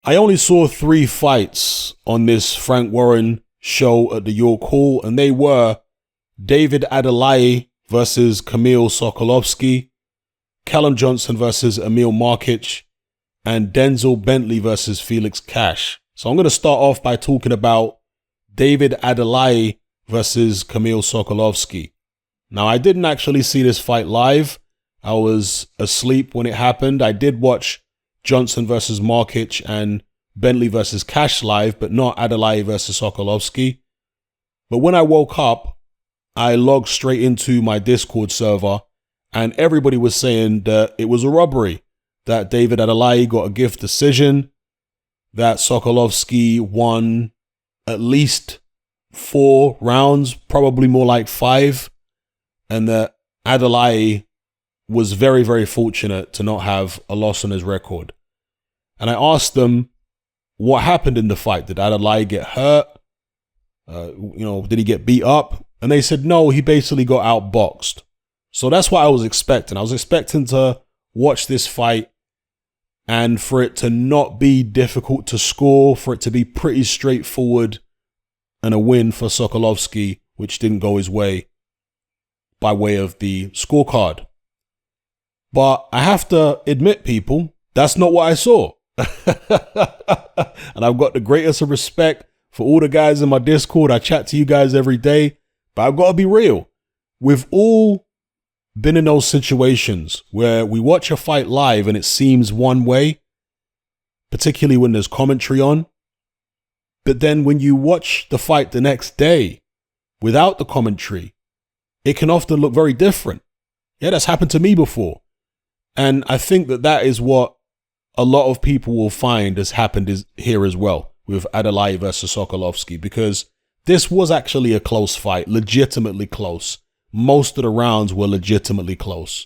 I only saw 3 fights on this Frank Warren show at the York Hall, and they were David Adeleye versus Kamil Sokolowski, Callum Johnson versus Emil Markic, and Denzel Bentley versus Felix Cash. So I'm going to start off by talking about David Adeleye versus Kamil Sokolowski. Now, I didn't actually see this fight live. I was asleep when it happened. I did watch Johnson versus Markic and Bentley versus Cash live, but not Adeleye versus Sokolovsky. But when I woke up, I logged straight into my Discord server, and everybody was saying that it was a robbery, that David Adeleye got a gift decision, that Sokolovsky won at least 4 rounds, probably more like 5, and that Adeleye was very, very fortunate to not have a loss on his record. And I asked them what happened in the fight. Did Adeleye get hurt? Did he get beat up? And they said, no, he basically got outboxed. So that's what I was expecting. I was expecting to watch this fight and for it to not be difficult to score, for it to be pretty straightforward and a win for Sokolovsky, which didn't go his way by way of the scorecard. But I have to admit, people, that's not what I saw. And I've got the greatest of respect for all the guys in my Discord. I chat to you guys every day, but I've got to be real. We've all been in those situations where we watch a fight live and it seems one way, particularly when there's commentary on. But then when you watch the fight the next day without the commentary, it can often look very different. Yeah, that's happened to me before. And I think that is what a lot of people will find has happened here as well with Adeleye versus Sokolovsky, because this was actually a close fight, legitimately close. Most of the rounds were legitimately close.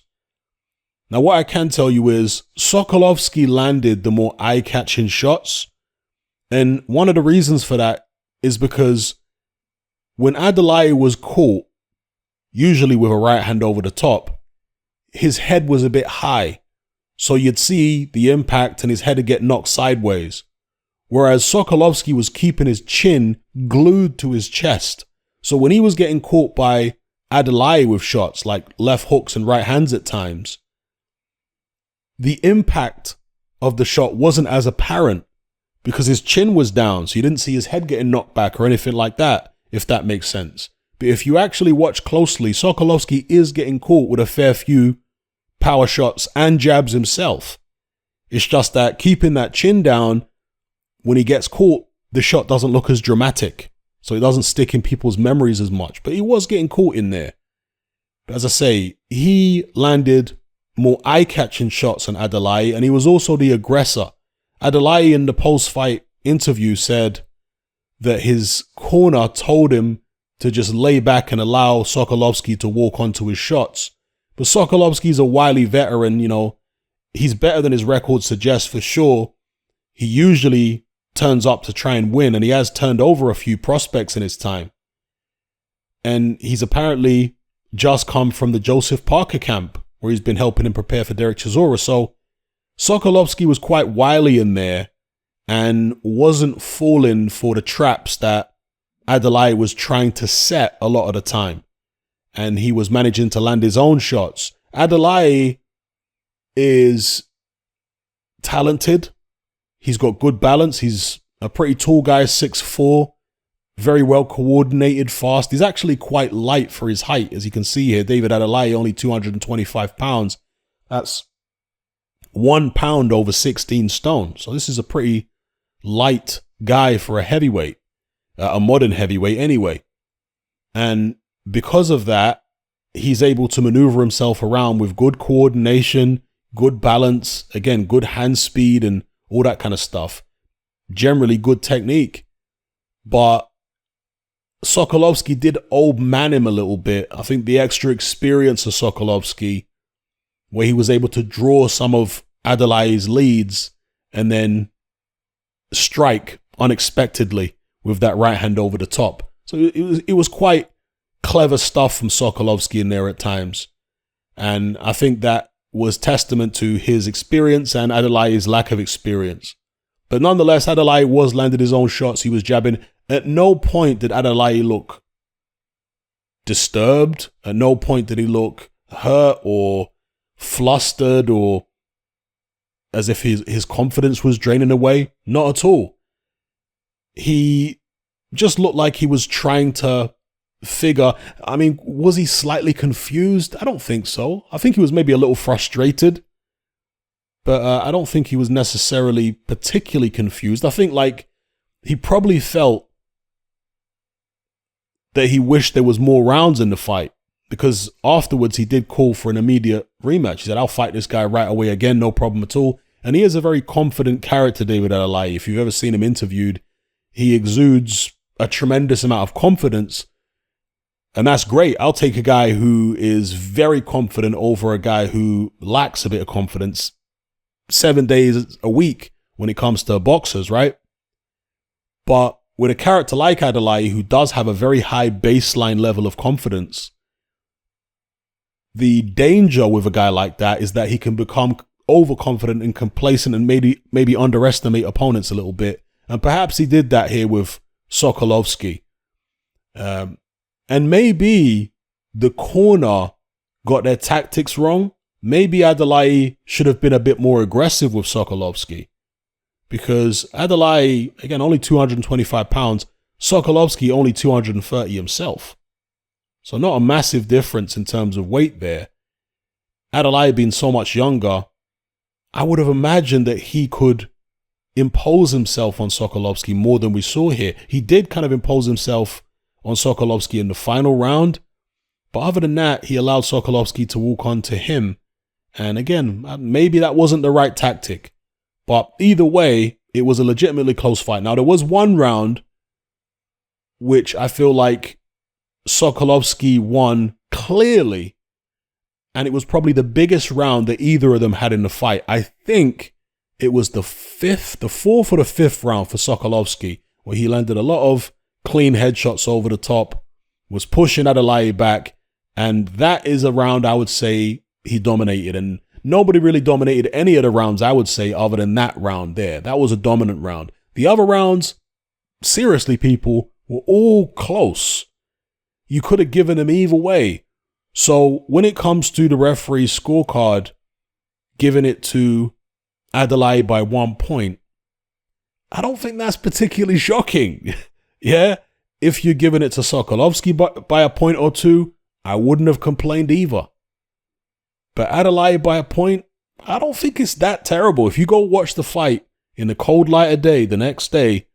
Now, what I can tell you is Sokolovsky landed the more eye-catching shots. And one of the reasons for that is because when Adeleye was caught, usually with a right hand over the top, his head was a bit high. So you'd see the impact and his head would get knocked sideways. Whereas Sokolovsky was keeping his chin glued to his chest. So when he was getting caught by Adeleye with shots like left hooks and right hands at times, the impact of the shot wasn't as apparent because his chin was down. So you didn't see his head getting knocked back or anything like that, if that makes sense. But if you actually watch closely, Sokolovsky is getting caught with a fair few power shots and jabs himself. It's just that keeping that chin down, when he gets caught, the shot doesn't look as dramatic. So it doesn't stick in people's memories as much. But he was getting caught in there. But as I say, he landed more eye-catching shots than Adeleye, and he was also the aggressor. Adeleye in the post-fight interview said that his corner told him to just lay back and allow Sokolovsky to walk onto his shots. But Sokolovsky's a wily veteran, he's better than his record suggests for sure. He usually turns up to try and win, and he has turned over a few prospects in his time. And he's apparently just come from the Joseph Parker camp, where he's been helping him prepare for Derek Chisora. So Sokolovsky was quite wily in there and wasn't falling for the traps that Adeleye was trying to set a lot of the time. And he was managing to land his own shots. Adeleye is talented. He's got good balance. He's a pretty tall guy, 6'4", very well coordinated, fast. He's actually quite light for his height, as you can see here. David Adeleye, only 225 pounds. That's 1 pound over 16 stone. So this is a pretty light guy for a heavyweight, a modern heavyweight anyway. And because of that, he's able to maneuver himself around with good coordination, good balance, again, good hand speed and all that kind of stuff. Generally good technique. But Sokolovsky did old man him a little bit. I think the extra experience of Sokolovsky, where he was able to draw some of Adelaye's leads and then strike unexpectedly with that right hand over the top. So it was quite clever stuff from Sokolovsky in there at times. And I think that was testament to his experience and Adelaye's lack of experience. But nonetheless, Adeleye was landing his own shots. He was jabbing. At no point did Adeleye look disturbed. At no point did he look hurt or flustered or as if his confidence was draining away. Not at all. He just looked like he was trying to figure. I mean, was he slightly confused? I don't think so. I think he was maybe a little frustrated. But I don't think he was necessarily particularly confused. I think like he probably felt that he wished there was more rounds in the fight, because afterwards he did call for an immediate rematch. He said, I'll fight this guy right away again, no problem at all. And he is a very confident character, David Adeleye. If you've ever seen him interviewed, he exudes a tremendous amount of confidence. And that's great. I'll take a guy who is very confident over a guy who lacks a bit of confidence 7 days a week when it comes to boxers, right? But with a character like Adeleye, who does have a very high baseline level of confidence, the danger with a guy like that is that he can become overconfident and complacent and maybe underestimate opponents a little bit. And perhaps he did that here with Sokolovsky. And maybe the corner got their tactics wrong. Maybe Adeleye should have been a bit more aggressive with Sokolovsky, because Adeleye, again, only 225 pounds, Sokolovsky only 230 himself. So not a massive difference in terms of weight there. Adeleye being so much younger, I would have imagined that he could impose himself on Sokolovsky more than we saw here. He did kind of impose himself on Sokolovsky in the final round, but other than that, he allowed Sokolovsky to walk on to him. And again, maybe that wasn't the right tactic. But either way, it was a legitimately close fight. Now, there was one round which I feel like Sokolovsky won clearly. And it was probably the biggest round that either of them had in the fight. I think it was the fourth or the fifth round for Sokolovsky, where he landed a lot of clean headshots over the top, was pushing Adeleye back. And that is a round I would say he dominated. And nobody really dominated any of the rounds, I would say, other than that round there. That was a dominant round. The other rounds, seriously, people, were all close. You could have given them either way. So when it comes to the referee's scorecard, giving it to Adelaide by 1 point, I don't think that's particularly shocking. Yeah, if you're giving it to Sokolovsky by a point or two, I wouldn't have complained either. But Adelaide by a point, I don't think it's that terrible. If you go watch the fight in the cold light of day the next day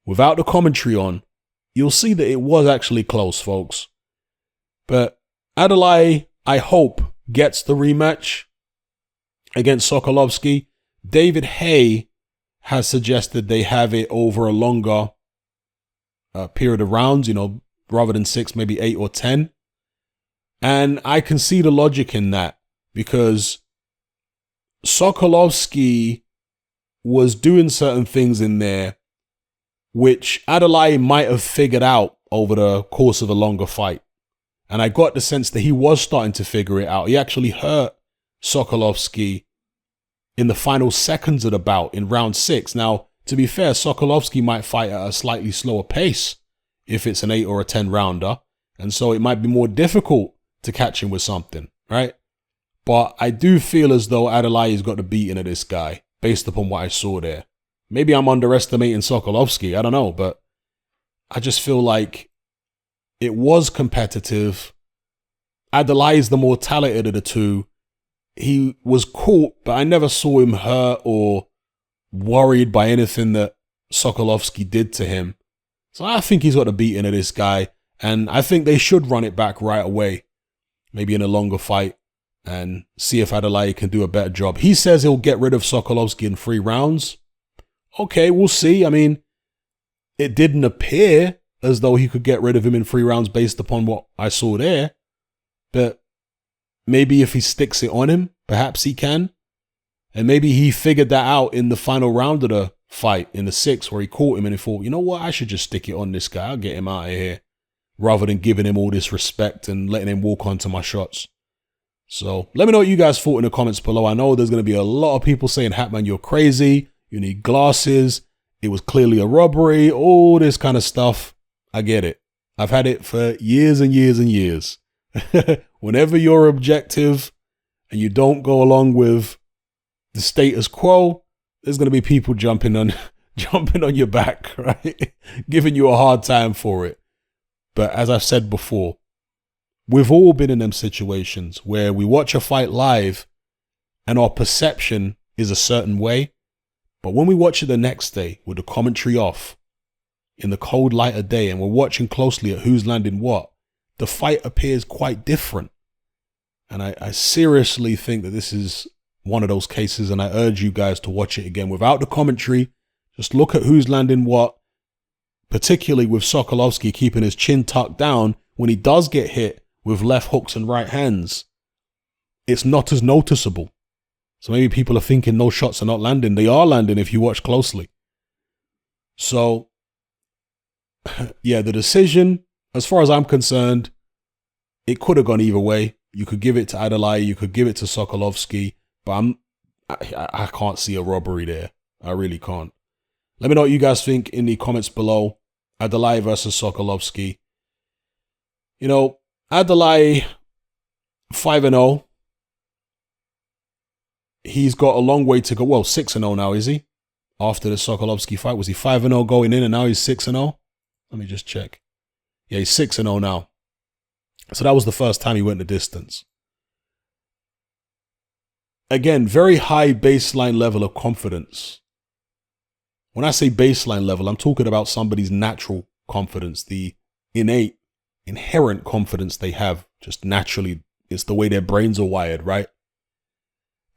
without the commentary on, you'll see that it was actually close, folks. But Adeleye, I hope, gets the rematch against Sokolovsky. David Hay has suggested they have it over a longer period of rounds, rather than 6, maybe 8 or 10. And I can see the logic in that, because Sokolovsky was doing certain things in there which Adeleye might have figured out over the course of a longer fight. And I got the sense that he was starting to figure it out. He actually hurt Sokolovsky in the final seconds of the bout in round 6. Now, to be fair, Sokolovsky might fight at a slightly slower pace if it's an 8 or a 10 rounder. And so it might be more difficult to catch him with something, right? But I do feel as though Adelaide got the beating of this guy based upon what I saw there. Maybe I'm underestimating Sokolovsky, I don't know, but I just feel like it was competitive. Adelaide is the more talented of the two. He was caught, but I never saw him hurt or worried by anything that Sokolovsky did to him. So I think he's got the beating of this guy, and I think they should run it back right away, maybe in a longer fight, and see if Adelaide can do a better job. He says he'll get rid of Sokolovsky in 3 rounds. Okay, we'll see. I mean, it didn't appear as though he could get rid of him in 3 rounds based upon what I saw there. But maybe if he sticks it on him, perhaps he can. And maybe he figured that out in the final round of the fight, in the 6th, where he caught him and he thought, you know what, I should just stick it on this guy. I'll get him out of here, rather than giving him all this respect and letting him walk onto my shots. So let me know what you guys thought in the comments below. I know there's going to be a lot of people saying, Hatman, you're crazy. You need glasses. It was clearly a robbery, all this kind of stuff. I get it. I've had it for years and years and years. Whenever you're objective and you don't go along with the status quo, there's going to be people jumping on your back, right? Giving you a hard time for it. But as I've said before, we've all been in them situations where we watch a fight live and our perception is a certain way. But when we watch it the next day with the commentary off, in the cold light of day, and we're watching closely at who's landing what, the fight appears quite different. And I seriously think that this is one of those cases, and I urge you guys to watch it again without the commentary. Just look at who's landing what, particularly with Sokolovsky keeping his chin tucked down when he does get hit with left hooks and right hands. It's not as noticeable. So maybe people are thinking no shots are not landing. They are landing if you watch closely. So, yeah, the decision, as far as I'm concerned, it could have gone either way. You could give it to Adeleye, you could give it to Sokolovsky, but I can't see a robbery there. I really can't. Let me know what you guys think in the comments below. Adeleye versus Sokolovsky. You know, Adeleye 5-0. He's got a long way to go. Well, 6-0 now, is he? After the Sokolovsky fight, was he 5-0 going in and now he's 6-0? Let me just check. Yeah, he's 6-0 now. So that was the first time he went the distance. Again, very high baseline level of confidence. When I say baseline level, I'm talking about somebody's natural confidence, the innate, inherent confidence they have just naturally. It's the way their brains are wired, right?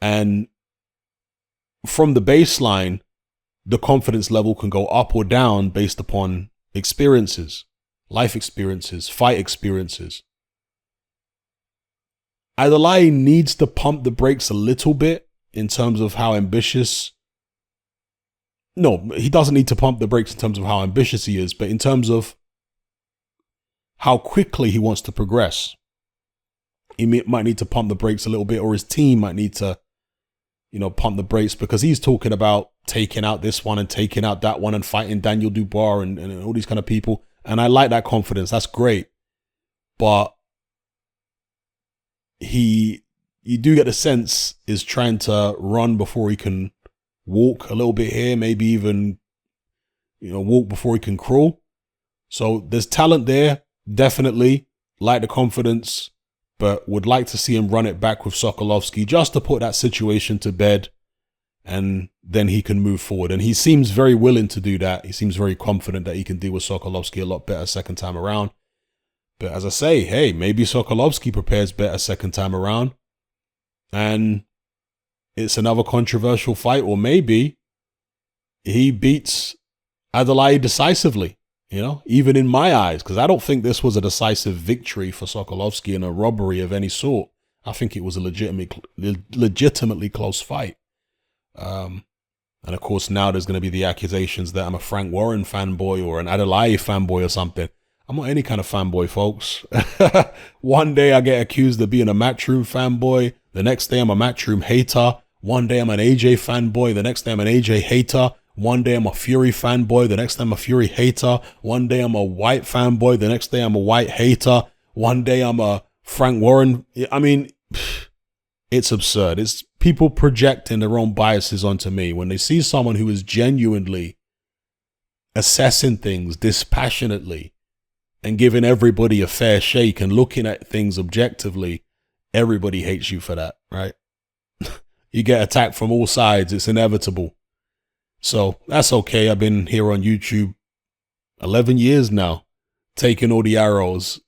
And from the baseline, the confidence level can go up or down based upon experiences, life experiences, fight experiences. Adeleye needs to pump the brakes a little bit in terms of how ambitious. No, he doesn't need to pump the brakes in terms of how ambitious he is, but in terms of how quickly he wants to progress. He might need to pump the brakes a little bit, or his team might need to, pump the brakes, because he's talking about taking out this one and taking out that one and fighting Daniel Dubois and all these kind of people. And I like that confidence. That's great. But you do get the sense is trying to run before he can walk a little bit here, maybe even, walk before he can crawl. So there's talent there, definitely. Like the confidence, but would like to see him run it back with Sokolovsky just to put that situation to bed, and then he can move forward. And he seems very willing to do that. He seems very confident that he can deal with Sokolovsky a lot better second time around. But as I say, hey, maybe Sokolovsky prepares better second time around, and it's another controversial fight, or maybe he beats Adeleye decisively, even in my eyes, because I don't think this was a decisive victory for Sokolovsky in a robbery of any sort. I think it was a legitimately close fight. And of course, now there's going to be the accusations that I'm a Frank Warren fanboy or an Adeleye fanboy or something. I'm not any kind of fanboy, folks. One day I get accused of being a Matchroom fanboy. The next day I'm a Matchroom hater. One day I'm an AJ fanboy. The next day I'm an AJ hater. One day I'm a Fury fanboy. The next day I'm a Fury hater. One day I'm a White fanboy. The next day I'm a White hater. One day I'm a Frank Warren. I mean, it's absurd. It's people projecting their own biases onto me when they see someone who is genuinely assessing things dispassionately and giving everybody a fair shake and looking at things objectively. Everybody hates you for that, right? You get attacked from all sides. It's inevitable. So that's okay. I've been here on YouTube 11 years now, taking all the arrows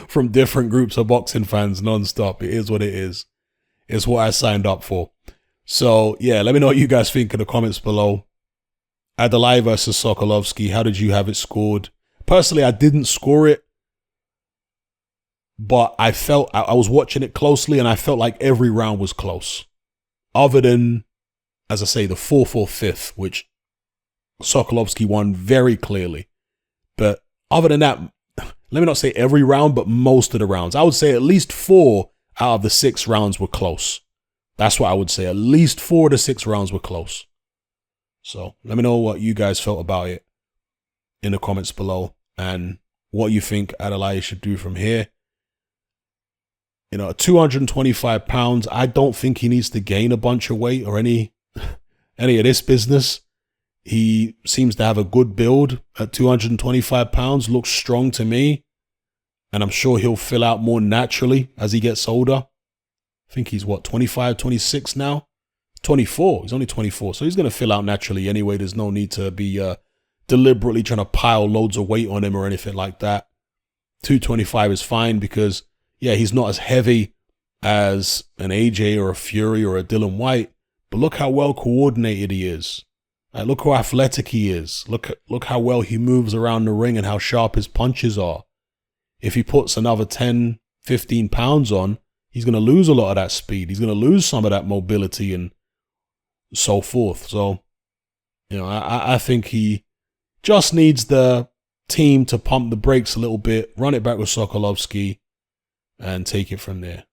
from different groups of boxing fans nonstop. It is what it is. It's what I signed up for. So yeah, let me know what you guys think in the comments below. Adeleye versus Sokolovsky. How did you have it scored? Personally, I didn't score it, but I felt I was watching it closely and I felt like every round was close. Other than, as I say, the 4th or 5th, which Sokolovsky won very clearly. But other than that, let me not say every round, but most of the rounds. I would say at least 4 out of the 6 rounds were close. That's what I would say. At least 4 of the 6 rounds were close. So let me know what you guys felt about it in the comments below and what you think Adeleye should do from here. You know, at 225 pounds, I don't think he needs to gain a bunch of weight or any of this business. He seems to have a good build at 225 pounds, looks strong to me. And I'm sure he'll fill out more naturally as he gets older. I think he's what, 25, 26 now? 24. He's only 24. So he's going to fill out naturally anyway. There's no need to be deliberately trying to pile loads of weight on him or anything like that. 225 is fine because, yeah, he's not as heavy as an AJ or a Fury or a Dylan White. But look how well coordinated he is. Like, look how athletic he is. Look how well he moves around the ring and how sharp his punches are. If he puts another 10, 15 pounds on, he's going to lose a lot of that speed. He's going to lose some of that mobility and so forth. So, you know, I think he just needs the team to pump the brakes a little bit, run it back with Sokolovsky, and take it from there.